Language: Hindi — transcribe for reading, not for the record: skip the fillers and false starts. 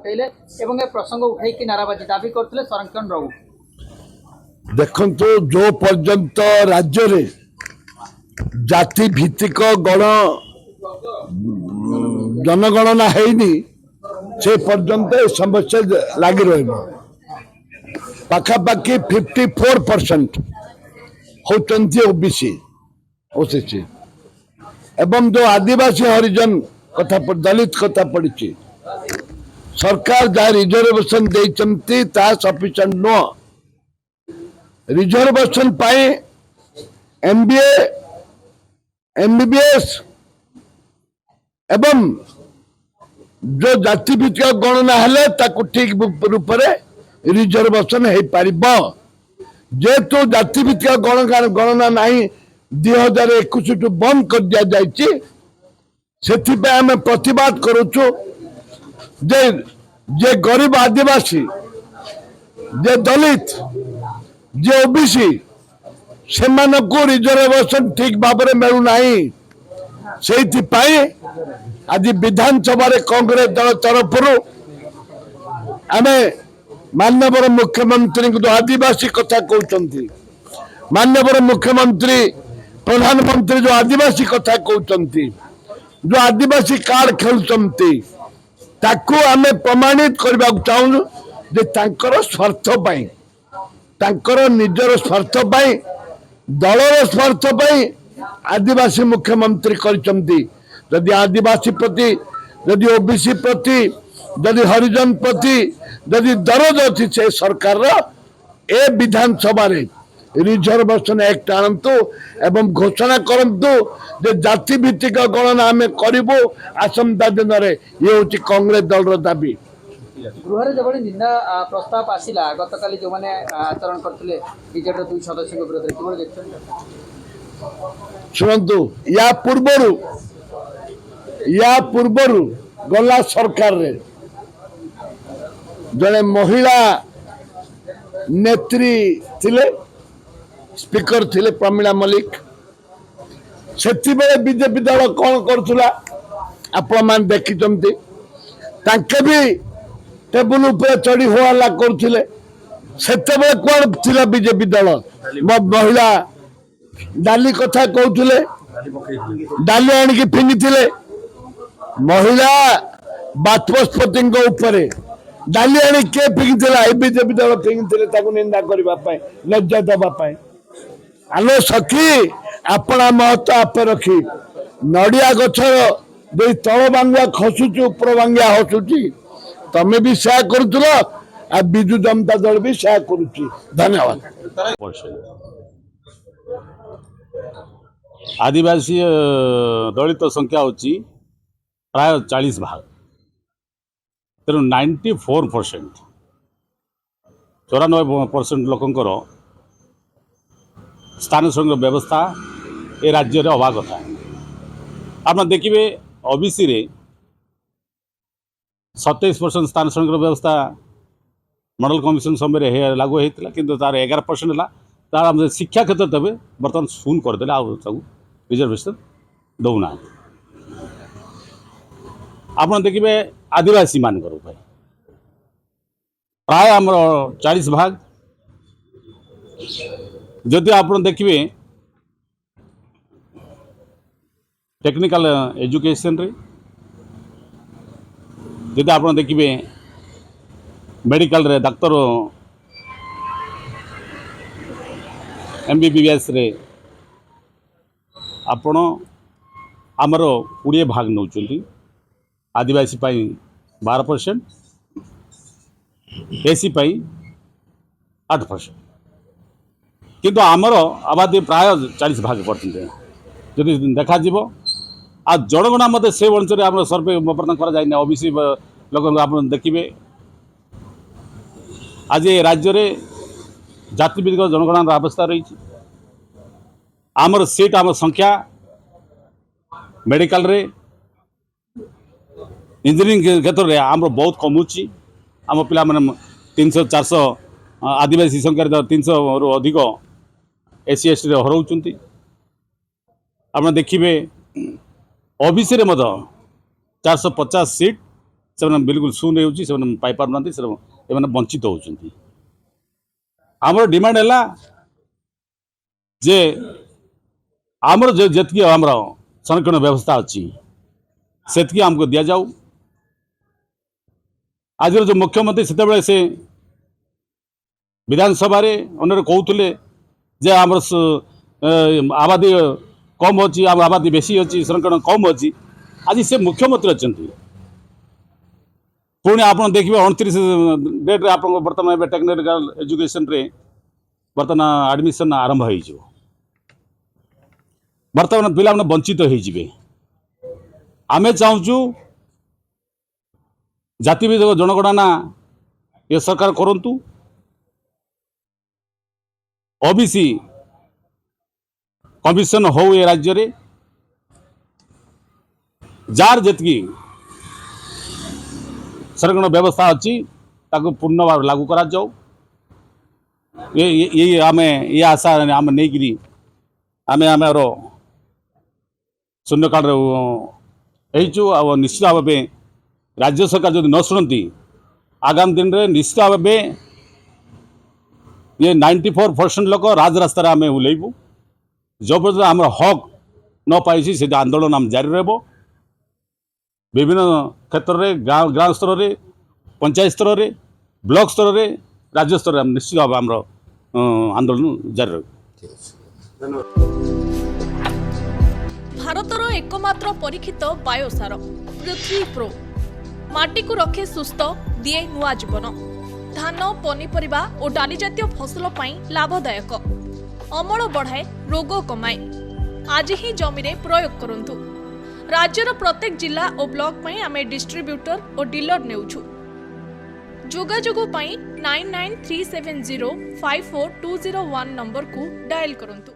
उठेले एवं ए प्रसंग उठेकी नाराबाजी दाबी करथिले संरक्षण राउत। देखंतु जो पर्यंत राज्य रे जाति भित्तिक गण जनगणना हैनी से पर्यंत समस्या लगी रही पाखापाखि 54% होती ओबीसी ओसीसी एवं जो आदिवासी हरिजन कथा दलित कथा पड़ी सरकार जहाँ रिजर्वेशन देती सफिशिएंट नुह रिजर्वेशन पाई एमबीए एमबीबीएस एवं जो जाति भित्तिक गणना हेले ताकू ठीक रूप से रिजर्वेशन हो पार जेहेतु जाति भित्तिक गणना नहीं 2021 बंद कर दिया जाइए से आम प्रतिवाद करुचु जे गरीब आदिवासी जे दलित जे ओबीसी से रिजर्वेशन ठीक भाव में मिलूना से आज विधानसभा कांग्रेस दल तरफ आम माननीय मुख्यमंत्री जो आदिवासी कथा कहते माननीय मुख्यमंत्री प्रधानमंत्री जो आदिवासी कथा कहते जो आदिवासी कार्ड खेलुंट ताकू आम प्रमाणित करने चाहूँ जे तांकर स्वार्थ पाई तांकर निजर स्वार्थ पाई दलर स्वार्थ पाई आदिवासी मुख्यमंत्री करदी आदिवासी प्रति जदि ओबीसी प्रति जदि हरिजन प्रति जदि दरद अच्छी से सरकार ए विधानसभा रिजर्वेशन एक्ट आणतु एवं घोषणा करंतु जे जाति भित्तिक गणना आम करूँ आसंता दिन में ये हूँ कांग्रेस दल दाबी। गृह जो निंदा प्रस्ताव आसला गतकाली जो मैंने आचरण करते बीजेडी 2 सदस्य विरोध में शुणु या पूर्वर गला सरकार रे जड़े महिला नेत्री थिले स्पीकर थिले प्रमीला मलिक से बीजेपी दल कौन करुला आपण मान देखी भी टेबुल उपर चढ़ी हुआ करुले से कौन थिला बीजेपी दल महिला डाली कथा कहते डाली आणिकी फिंगी महिला बाचस्पति डाली आनी किए फिंगी बीजेपी दल फिंगी निंदा करने लज्जा देवाई आलो सखी अपना महत्व आपे रखी नड़िया गछर दे तल बांगिया खसुची उपर बांगिया हसुची तमें भी सेया करुल आ बिजु जनता दल भी सेया करुची। धन्यवाद। आदिवासी दलित संख्या होची प्राय 40 भाग तेणु 94% 94% लोकंकर स्थान संग्रह व्यवस्था ए राज्य रे अभाव कथा आप देखिए ओबीसी रे 27% स्थान संग्रह व्यवस्था मॉडल कमिशन समय लागू होता किंतु तार 11% है तार शिक्षा क्षेत्र तब बर्तमान शून्य करदे रिजर्वेशन दौना आप देखिए आदिवासी मान प्राय आमर 40 भाग जदि आप देखिए टेक्निकल एजुकेशन रे जदि आप देखिए मेडिकल रे डाक्तर एमबीबीएस रे आपण आमर 20 भाग नौ आदिवासी 12% एसी 8% किंतु आमर आबादी प्राय 40 भाग करते जदि देखा आ जनगणना मत से अनुसार आम सर्वे बर्तन कर ओबीसी लोक आप देखिए आज राज्य में जातिभित्तिक जनगणना अवस्था रही आमर सीट आम संख्या मेडिकल रे इंजीनियरिंग क्षेत्र में आम बहुत कमुची आम पिला माने 300-400 आदिवासी संख्या 300 रु अधिक एससी एसटी हराउछंती आप देखिए ओबीसी रे 450 सीट ସେମାନେ ବିଲକୁଲ ଶୂନ ହେଉଛି, ସେମାନେ ପାଇପାରୁନାହାନ୍ତି, ସେମାନେ ବଞ୍ଚିତ ହେଉଛନ୍ତି। ଆମର ଡିମାଣ୍ଡ ହେଲା ଯେ ଆମର ଯେତିକି ଆମର ସଂରକ୍ଷଣ ବ୍ୟବସ୍ଥା ଅଛି ସେତିକି ଆମକୁ ଦିଆଯାଉ। ଆଜିର ଯେଉଁ ମୁଖ୍ୟମନ୍ତ୍ରୀ ସେତେବେଳେ ସେ ବିଧାନସଭାରେ ଅନ୍ୟରେ କହୁଥିଲେ ଯେ ଆମର ଆବାଦୀ କମ୍ ଅଛି, ଆମ ଆବାଦୀ ବେଶୀ ଅଛି, ସଂରକ୍ଷଣ କମ୍ ଅଛି। ଆଜି ସେ ମୁଖ୍ୟମନ୍ତ୍ରୀ ଅଛନ୍ତି। ପୁଣି ଆପଣ ଦେଖିବେ 29 ଡେଟ୍ରେ ଆପଣଙ୍କ ବର୍ତ୍ତମାନ ଏବେ ଟେକ୍ନିକାଲ ଏଜୁକେସନରେ ବର୍ତ୍ତମାନ ଆଡ଼ମିସନ୍ ଆରମ୍ଭ ହୋଇଯିବ। ବର୍ତ୍ତମାନ ପିଲାମାନେ ବଞ୍ଚିତ ହୋଇଯିବେ। ଆମେ ଚାହୁଁଛୁ ଜାତିଭିତ୍ତିକ ଜନଗଣନା ଏ ସରକାର କରନ୍ତୁ। ଓବିସି କମିଶନ ହଉ ଏ ରାଜ୍ୟରେ, ଯାର ଯେତିକି ସଂରକ୍ଷଣ ବ୍ୟବସ୍ଥା ଅଛି ତାକୁ ପୂର୍ଣ୍ଣ ଭାବରେ ଲାଗୁ କରାଯାଉ। ଆମେ ଏ ଆଶା ଆମେ ନେଇକିରି ଆମର ଶୂନ୍ୟକାଳରେ ହେଇଛୁ। ଆଉ ନିଶ୍ଚିତ ଭାବେ ରାଜ୍ୟ ସରକାର ଯଦି ନ ଶୁଣନ୍ତି ଆଗାମୀ ଦିନରେ ନିଶ୍ଚିତ ଭାବେ 94% ଲୋକ ରାଜରାସ୍ତାରେ ଆମେ ଓହ୍ଲେଇବୁ। ଯେଉଁ ପର୍ଯ୍ୟନ୍ତ ଆମର ହକ୍ ନ ପାଇଛି ସେ ଆନ୍ଦୋଳନ ଆମେ ଜାରି ରହିବ। ବିଭିନ୍ନ କ୍ଷେତ୍ରରେ ଗାଁ ସ୍ତରରେ, ପଞ୍ଚାୟତ ସ୍ତରରେ, ବ୍ଲକ ସ୍ତରରେ, ରାଜ୍ୟ ସ୍ତରରେ ଆମେ ନିଶ୍ଚିତ ଭାବେ ଆମର ଆନ୍ଦୋଳନ ଜାରି ରହିବ। ଭାରତର एकमात्र परीक्षित बायोसार पृथ्वी प्रो माटी को रखे सुस्थ दिए नुआ जीवन। धान पनीपरिबा और डाली जातीय फसल पाई लाभदायक, अमल बढ़ाए, रोग कमाए। आज ही जमीरे प्रयोग करंतु। राज्यर प्रत्येक जिला और ब्लॉक पाई आमे डिस्ट्रीब्यूटर और डीलर नेउछु। जोगाजोग पाई 9937054201 नंबर को डायल करंतु।